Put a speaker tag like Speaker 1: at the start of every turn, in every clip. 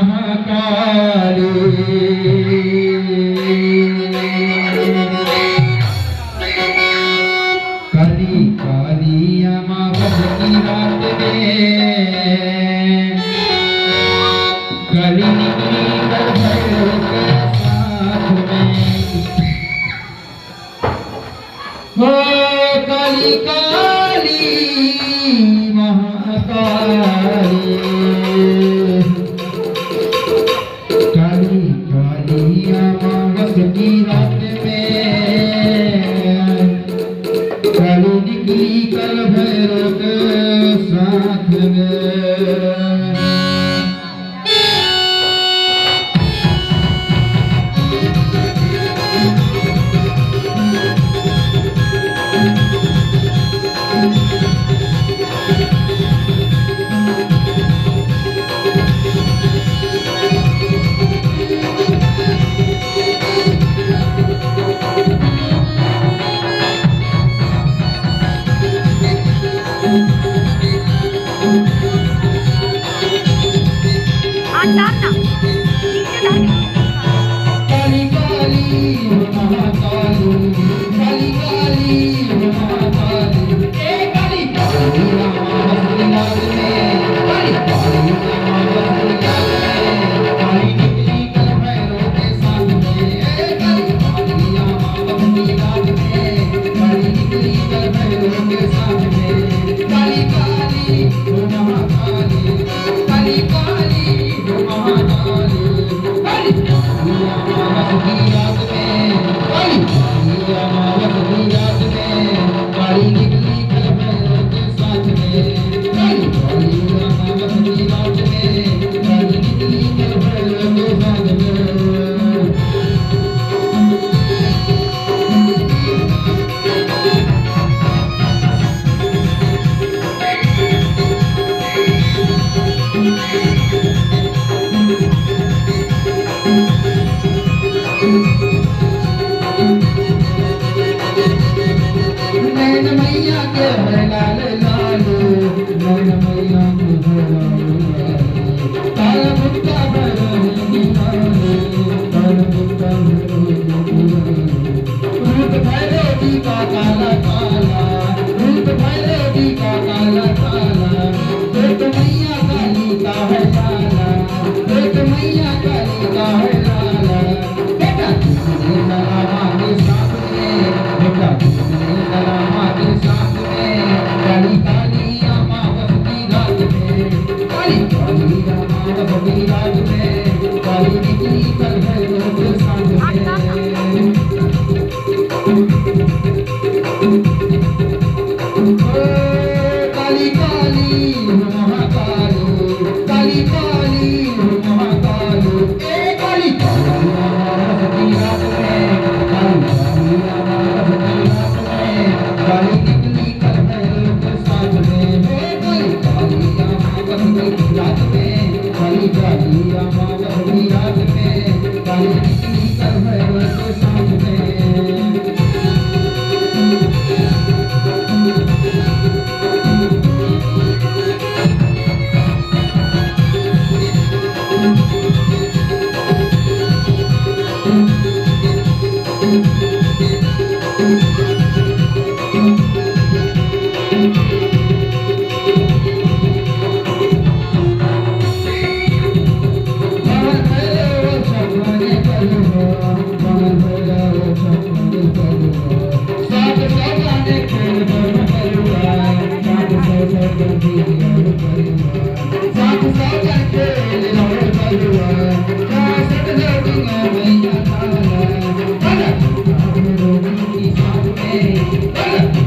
Speaker 1: महाकाली काली काली अमावस की रात में काली निकली कल भैरव के साथ में हो काली काली महाकाली काली काली अमावस की रात में काली निकली कल भैरव के साथ में काली काली महाकाली काली काली महाकाली ए काली काली अमावस की रात में काली काली अमावस की रात में काली निकली कल भैरव के साथ में ए काली काली अमावस की रात में काली निकली कल भैरव के साथ में काली काली महाकाली काली काली महाकाली काली अमावस की रात में काली अमावस की रात में काली निकली कल भैरव के साथ में काली अमावस की रात में काली निकली कल भैरव के साथ में नैन मैया के लाल लाल नैन मैया के लाल काल मुक्ता भैरवी काल मुक्ता रूप भैरवी का काला काला रूप भैरवी का काला काला एक मैया काली का है लाला एक मैया काली का है लाला बेटा तुझे लगा के साथ में बेटा हमारे साथ में काली काली अमावस की रात में काली काली अमावस की रात में काली निकली कल भैरव के साथ में काली काली महाकाली काली काली महाकाली ए काली काली अमावस की रात में काली काली अमावस की रात में काली निकली कल भैरव के साथ में काली काली अमावस की रात में काली काली अमावस की रात में काली निकली कल भैरव के साथ में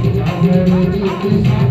Speaker 1: Thank you.